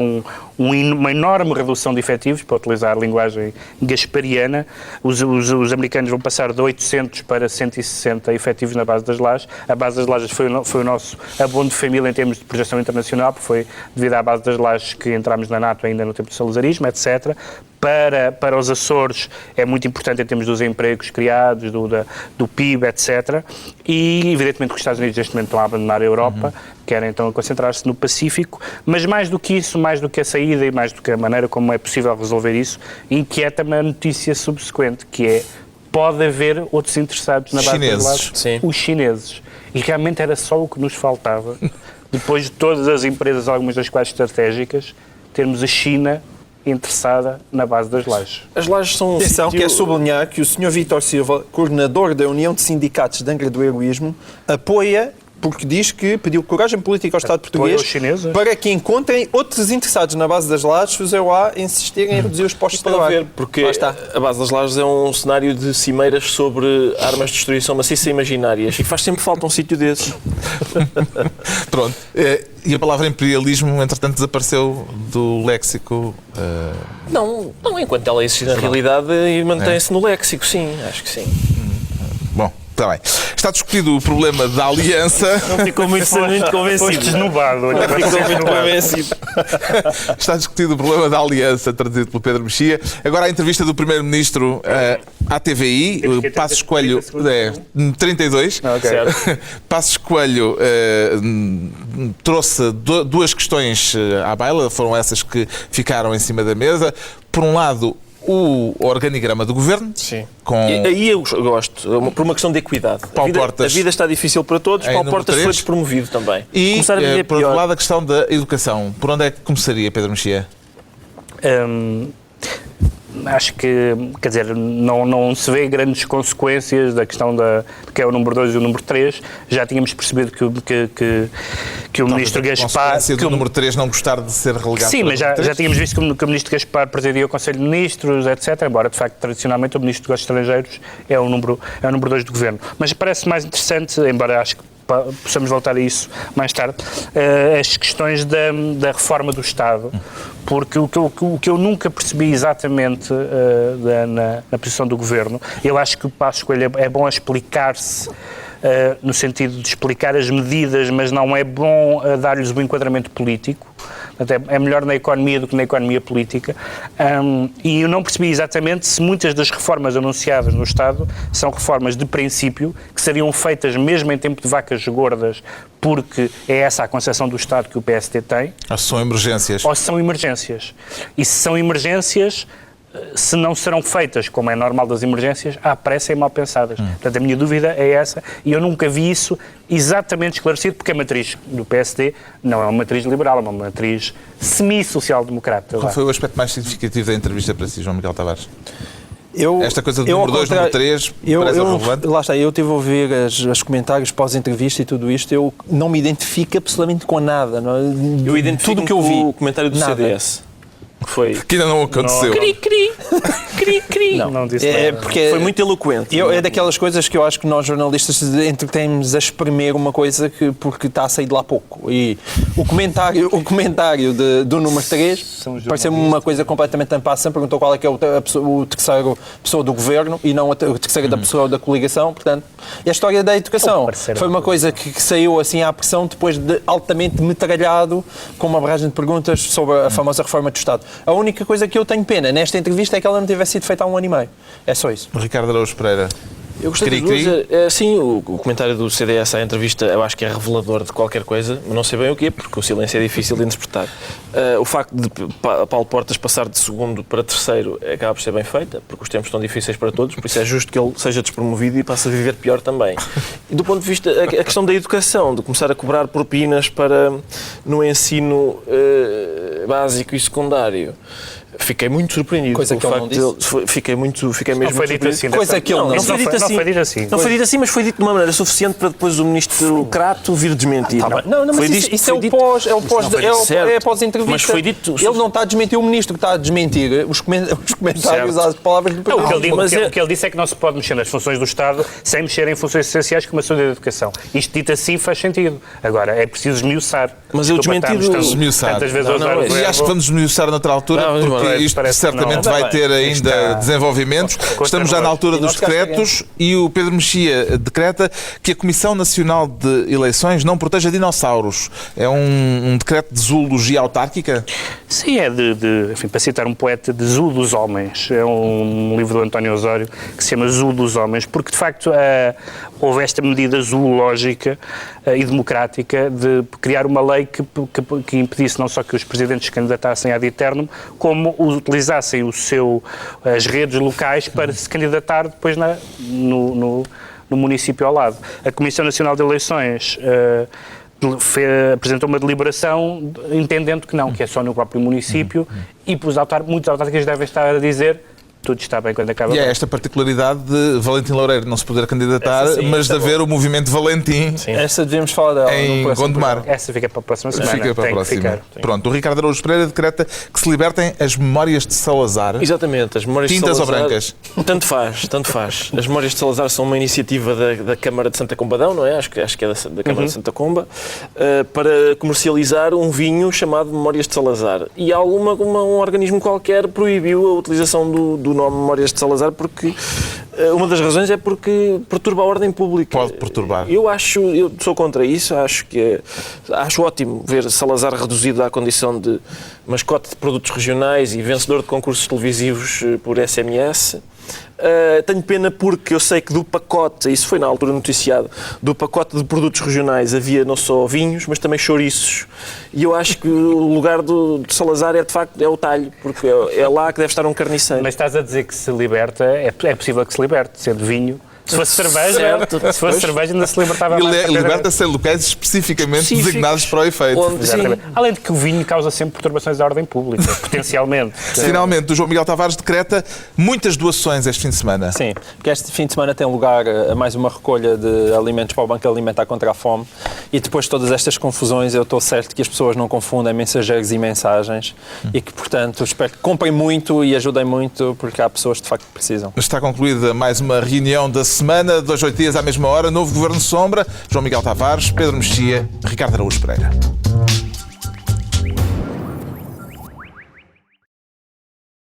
D: uma enorme redução de efetivos, para utilizar a linguagem gaspariana. Os americanos vão passar de 800 para 160 efetivos na base das lajes. A base das lajes foi o nosso abono de família em termos de projeção internacional, porque foi devido à base das lajes que entramos na NATO ainda no tempo do salazarismo, etc. Para os Açores é muito importante em termos dos empregos criados, do PIB, etc. E, evidentemente, que os Estados Unidos neste momento estão a abandonar a Europa, querem então concentrar-se no Pacífico, mas mais do que isso, mais do que a saída e mais do que a maneira como é possível resolver isso, inquieta-me a notícia subsequente, que é pode haver outros interessados na base das lajes, os chineses. E realmente era só o que nos faltava. Depois de todas as empresas, algumas das quais estratégicas, termos a China interessada na base das lajes.
B: As lajes são...
C: Atenção, quero sublinhar que o Sr. Vítor Silva, coordenador da União de Sindicatos de Angra do Heroísmo, apoia
E: porque diz que pediu coragem política ao Estado português para que encontrem outros interessados na base das lajes, se o a insistirem em reduzir os postos de trabalho.
B: Porque a base das lajes é um cenário de cimeiras sobre armas de destruição maciça imaginárias e faz sempre falta um sítio desses.
A: Pronto. E a palavra imperialismo, entretanto, desapareceu do léxico?
B: Não, enquanto ela existe na realidade e mantém-se no léxico, sim, acho que sim.
A: Bom, está bem. Está discutido o problema da aliança.
B: Não ficou muito convencido.
D: Foi desnubado.
B: Não ficou muito convencido.
A: Está discutido o problema da aliança, traduzido pelo Pedro Mexia. Agora a entrevista do Primeiro-Ministro à TVI, Passos Coelho, 32.
B: Okay.
A: Passos Coelho trouxe duas questões à baila, foram essas que ficaram em cima da mesa. Por um lado, o organigrama do Governo.
B: Sim. Aí eu gosto, por uma questão de equidade. A vida está difícil para todos, Paulo Portas foi despromovido também.
A: E, começar a viver por outro lado, a questão da educação. Por onde é que começaria, Pedro Mexia?
D: Acho que, quer dizer, não se vê grandes consequências da questão que é o número 2 e o número 3. Já tínhamos percebido que o Ministro Gaspar...
A: que o número 3 não gostar de ser relegado.
D: Sim, mas já tínhamos visto que o Ministro Gaspar presidia o Conselho de Ministros, etc. Embora, de facto, tradicionalmente o Ministro dos Estrangeiros é o número 2 do Governo. Mas parece mais interessante, embora acho que possamos voltar a isso mais tarde, as questões da reforma do Estado, porque o que eu nunca percebi exatamente na posição do Governo, eu acho que o Passos Coelho é bom a explicar-se, no sentido de explicar as medidas, mas não é bom dar-lhes um enquadramento político. É melhor na economia do que na economia política. E eu não percebi exatamente se muitas das reformas anunciadas no Estado são reformas de princípio, que seriam feitas mesmo em tempo de vacas gordas, porque é essa a concepção do Estado que o PSD tem.
A: Ou se são emergências.
D: Ou se são emergências. E se são emergências, se não serão feitas, como é normal das emergências, à pressa e mal pensadas. Portanto, a minha dúvida é essa, e eu nunca vi isso exatamente esclarecido, porque a matriz do PSD não é uma matriz liberal, é uma matriz semi-social-democrata.
A: Qual foi o aspecto mais significativo da entrevista para si, João Miguel Tavares? Esta coisa do número 2, número 3, parece relevante?
E: Lá está, eu estive a ouvir os comentários pós-entrevista e tudo isto, eu não me identifico absolutamente com nada. Não,
B: eu identifico tudo que eu vi, o comentário do CDS.
A: Que ainda não aconteceu.
D: Cri. Não disse nada.
E: Porque
B: foi muito eloquente.
E: É daquelas coisas que eu acho que nós jornalistas entretemos a espremer uma coisa porque está a sair de lá pouco. E o comentário do número 3 pareceu-me uma coisa completamente ampassa. Perguntou qual é que é o terceiro pessoa do Governo e não a terceira da pessoa da coligação. Portanto, e a história da educação foi uma coisa que saiu assim à pressão depois de altamente metralhado com uma barragem de perguntas sobre a famosa reforma do Estado. A única coisa que eu tenho pena nesta entrevista é que ela não tivesse sido feita há 1 ano e meio. É só isso.
A: Ricardo Araújo Pereira.
B: Eu gostei das duas. Sim, o comentário do CDS à entrevista eu acho que é revelador de qualquer coisa, mas não sei bem o quê, porque o silêncio é difícil de interpretar. O facto de Paulo Portas passar de segundo para terceiro acaba por ser bem feita, porque os tempos estão difíceis para todos, por isso é justo que ele seja despromovido e passe a viver pior também. E do ponto de vista, a questão da educação, de começar a cobrar propinas no ensino básico e secundário, fiquei muito surpreendido.
E: Coisa que ele não disse.
B: Fiquei mesmo
D: não foi dito assim.
E: Coisa que ele
B: não foi dito assim. Não foi dito assim, mas foi dito de uma maneira suficiente para depois o ministro Crato vir desmentir.
E: Mas isso é o pós-entrevista.
B: Mas foi dito...
E: Ele não está a desmentir o ministro, está a desmentir os comentários às palavras do
D: Presidente. O que ele disse é que não se pode mexer nas funções do Estado sem mexer em funções essenciais como a saúde e a educação. Isto dito assim faz sentido. Agora, é preciso esmiuçar.
B: Mas eu desmenti
A: esmiuçar. E acho que vamos esmiuçar noutra altura, porque isto certamente vai ter ainda desenvolvimentos. Estamos já na altura dos decretos e o Pedro Mexia decreta que a Comissão Nacional de Eleições não proteja dinossauros. É um decreto de zoologia autárquica?
D: Sim, é enfim, para citar um poeta, de Zoo dos Homens. É um livro do António Osório que se chama Zoo dos Homens, porque de facto houve esta medida zoológica e democrática de criar uma lei que impedisse não só que os presidentes se candidatassem ad eternum, como utilizassem as redes locais para se candidatar depois no município ao lado. A Comissão Nacional de Eleições apresentou uma deliberação entendendo que não, que é só no próprio município, e muitos autárquicos devem estar a dizer tudo está bem quando acaba.
A: E é esta particularidade de Valentim Loureiro não se poder candidatar, mas de haver o movimento Valentim.
E: Sim. Essa devemos falar dela
A: em Gondomar.
D: Essa fica para a próxima semana.
A: Fica para a próxima. Pronto, o Ricardo Araújo Pereira decreta que se libertem as memórias de Salazar.
B: Exatamente, as memórias
A: tintas
B: de Salazar.
A: Ou brancas?
B: Tanto faz. As memórias de Salazar são uma iniciativa da Câmara de Santa Combadão, não é? Acho que é da Câmara de Santa Comba, para comercializar um vinho chamado Memórias de Salazar. E um organismo qualquer proibiu a utilização do nome Memórias de Salazar porque uma das razões é porque perturba a ordem pública.
A: Pode perturbar.
B: Eu sou contra isso, acho ótimo ver Salazar reduzido à condição de mascote de produtos regionais e vencedor de concursos televisivos por SMS. Tenho pena porque eu sei que do pacote, isso foi na altura noticiado, do pacote de produtos regionais havia não só vinhos, mas também chouriços. E eu acho que o lugar de Salazar é de facto o talho, porque é lá que deve estar um carniceiro.
D: Mas estás a dizer que se liberta, é possível que se liberte, sendo vinho. Se fosse cerveja, ainda se libertava mais.
A: E liberta-se em locais especificamente designados para o efeito.
D: Além de que o vinho causa sempre perturbações à ordem pública, potencialmente.
A: Finalmente, o João Miguel Tavares decreta muitas doações este fim de semana.
E: Sim, porque este fim de semana tem lugar mais uma recolha de alimentos para o Banco Alimentar contra a Fome e depois de todas estas confusões eu estou certo que as pessoas não confundem mensageiros e mensagens e que, portanto, espero que comprem muito e ajudem muito porque há pessoas de facto que precisam.
A: Está concluída mais uma reunião da semana, 2 a 8 dias à mesma hora, novo Governo Sombra, João Miguel Tavares, Pedro Mexia, Ricardo Araújo Pereira.